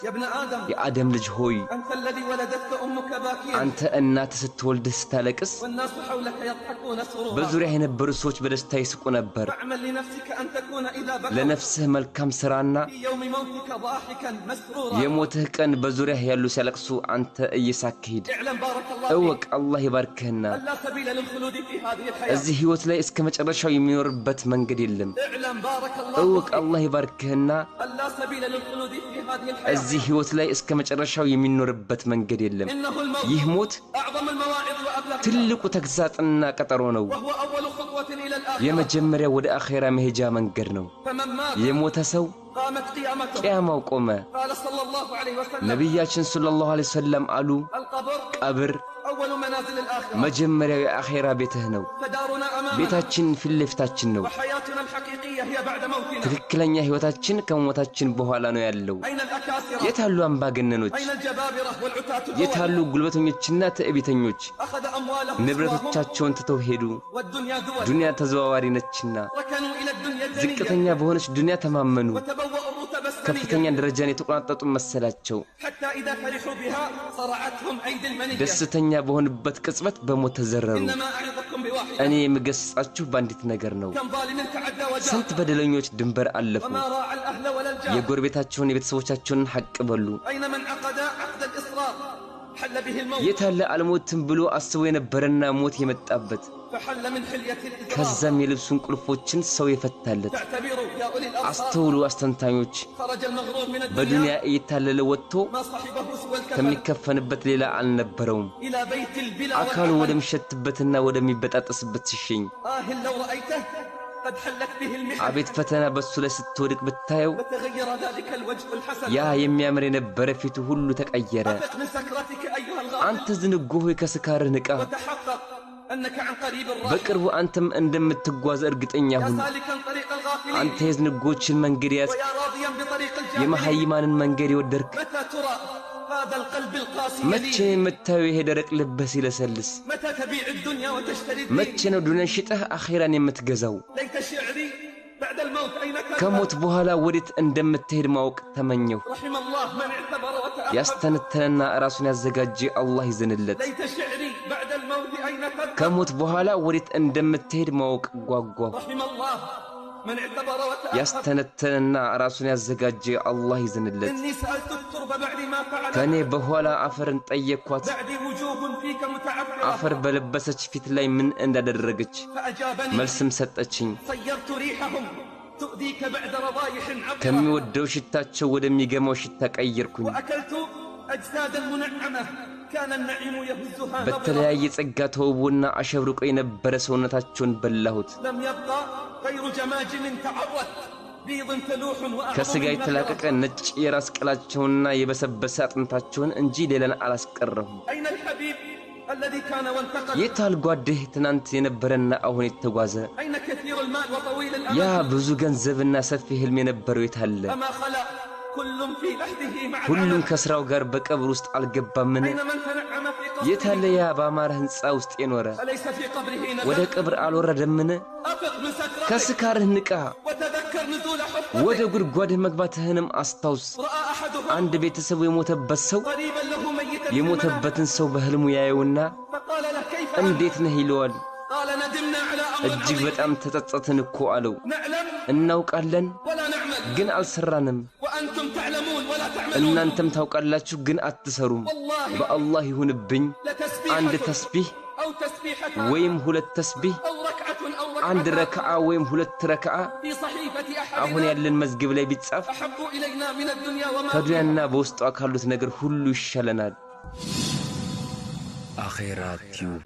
يا آدم لج هوي أنت الذي ولدتك أمك باكيا أنت النات ستولد ستالكس والناس حولك يضحكون سرورا بزوريا هنبر سوچ بدستا يسقو نبر فاعمل لنفسك أن تكون إذا بكوا لنفسه ملكام سرانا في يوم موتك ضاحكا مسرورا يموته كان بزوريا يالو سيالكسو أنت يساكيد اعلم بارك الله اوك الله يباركهنا أن لا سبيل للخلود في هذه الحياة እዚህ ህይወት ላይ እስከ መጨረሻው የሚኖርበት መንገድ የለም اعلم بارك الله اوك الله يباركهنا أن لا سبيل للخلود في هذه الحياة እዚህ ህይወት ላይ እስከ መጨረሻው የሚኖርበት መንገድ የለም إنه الموت ይህ ሞት أعظم المواعظ وأبلغها ትልቁ ተግሳጽና ቀጠሮ ነው وهو أول خطوة إلى الآخرة የመጀመሪያ ወደ አኺራ መሄጃ መንገድ ነው فمن مات የሞተ ሰው قامت قيامته ቂያማው ቆመ قال صلى الله عليه وسلم ነብያችን ሰለላሁ ዐለይሂ ወሰለም አሉ القبر ቀብር أول منازل الآخرة መጀመሪያው የአኺራ ቤትህ ነው فدارنا أمامنا ቤታችን ፊት ለፊታችን ነው وحياتنا الحقيقية هي بعد موتنا ትክክለኛ ህይወታችን ከሞታችን በኋላ ነው ያለው أين الأكاسرة የታሉ አምባገነኖች أين الجبابرة والعتاة የታሉ ጉልበተኞችና ትዕቢተኞች أخذ أموالهم ንብረቶቻቸውን ትተው ሄዱ والدنيا دول ዱንያ ተዘዋዋሪ ነችና ركنوا إلى الدنيا ዝቅተኛ الدنيا በሆነች ዱንያ ተማመኑ وتبوأوا الرتب ከፍተኛ السنية ደረጃን የተቆናጠጡ መሰላቸው حتى إذا فرحوا بها صرعتهم أيدي المنية ደስተኛ በሆኑበት ቅጽበት በሞት ተዘረሩ إنما أعظكم بواحدة እኔ የምገስጻችሁ በአንዲት ነገር ነው كم ظالم تعدى وجاء ስንት በደለኞች ድንበር አለፉ وما راعى الأهل ولا الجار የጎረቤታቸውን የቤተሰቦቻቸውን ሐቅ በሉ أين من عقد عقد الإصرار حل به الموت የታለ አልሞትም ብሎ አስቦ የነበረና ሞት የመጣበት فحل من حلية الإصرار ከዛም የልብሱን ቁልፎችን ሰው የፈታለት تعتبروا يا أولي الأبصار አስተውሉ አስተንታኞች خرج المغرور من በዱንያ الدنيا እየታለለ ወጥቶ ما صحبه سوى الكفن ከሚከፈንበት ሌላ አልነበረውም إلى بيت البلا አካሉ والعفن ወደሚሸትበትና ወደሚበጣጠስበት ሲሸኝ لو رأيته قد حلت به المحن አቤት ፈተና በሱ ላይ ስትወድቅ ብታየው وتغير ذلك الوجه الحسن ያ የሚያምር የነበረ ፊቱ ሁሉ ተቀየረ أفق من سكرتك أيها الغافل አንተ ዝንጉ ሆይ ከስካርህ ንቃ وتحقق أنك عن قريب الراحل በቅርቡ አንተም እንደምትጓዝ እርግጠኛ يا ሁን سالكا طريق الغافلين አንተ የዝንጎችን መንገድ ያዝ ويا راضيا بطريق الجاهلين የመሐይማንን መንገድ ይወደርክ متى ترى هذا القلب القاسي መቼ يلين የምታየው ይሄ ደረቅ ልብህ ሲለሰልስ متى تبيع الدنيا وتشتري መቼ الدين ነው ዱንያን ሽጠህ አኺራን የምትገዛው ليت شعري بعد الموت أين كان ከሞት በኋላ ወዴት እንደምትሄድ ማወቅ ተመኘው رحم الله من اعتبر وتأخر ያስተነተነና ራሱን ያዘጋጀ አላህ ይዘንለት ليت شعري بعد الموت أين كان ከሞት በኋላ ወዴት እንደምትሄድ ማወቅ ጓጓ رحم الله من اعتبر وتأخر ያስተነተነና ራሱን ያዘጋጀ አላህ ይዘንለት إني سألت التربة بعد ما فعل ከኔ በኋላ አፈርን ጠየቅኳት بعد وجوه فيك متعفرة አፈር በለበሰች ፊት ላይ ምን እንዳደረገች فأجابني መልስም ሰጠችኝ صيرت ريحهم تؤذيك بعد رضايح عبرة ከሚወደው ሽታቸው ወደሚገማው ሽታ ቀየርኩኝ وأكلت أجسادا منعمة كان النعيم يهزها نظرة በተለያየ ጸጋ ተውቦና አሸብርቆ የነበረ ሰውነታቸውን በላሁት لم يبقى غير جماجم تعرت بيض فلوح ከስጋ وأعظم የተላቀቀ ነጭ የራስ ቅላቸውንና የበሰበሰ አጥንታቸውን እንጂ ሌላን አላስቀረሁም أين الحبيب الذي كان وانتقل የታል ጓድህ ትናንት የነበረና አሁን የተጓዘ أين كثير المال وطويل ያ الأمل ብዙ ገንዘብና ሰፊ ህልም የነበረው የታለ أما خلق كل في لحده مع ሁሉም العمل ከስራው ጋር በቀብር ውስጥ አልገባምን أين من تنعم في የታለ قبره ያ በአማረ ህንፃ ውስጥ የኖረ أليس في قبره ወደ نزل ቀብር አልወረደምን أفق من سكرتك ከስካርህ ንቃ وتذكر نزول ወደ حفرتك ጉድጓድህ መግባትህንም አስታውስ رأى أحدهم አንድ ቤተሰቡ የሞተበት ሰው قريبا له ميتا في المنام የሞተበትን ሰው በህልሙ ያየውና فقال له كيف أنت؟ እንዴት ነህ ይለዋል قال ندمنا على أمر እጅግ عظيم በጣም ተጸጸትን እኮ አለው نعلم እናውቃለን ولا نعمل ግን አልሰራንም وأنتم تعلمون ولا تعملون እናንተም ታውቃላችሁ ግን አትሰሩም والله በአላህ ይሁንብኝ አንድ لتسبيحة ተስቢህ أو تسبيحة ወይም ሁለት ተስቢህ أو ركعة أو አንድ ركعتان ረክዓ ወይም ሁለት ረክዓ في صحيفة አሁን أحدنا ያለን መዝገብ ላይ ቢጻፍ أحب إلينا من الدنيا وما فيها ከዱንያና በውስጧ ካሉት ነገር ሁሉ ይሻለናል አኺራ ቲዩብ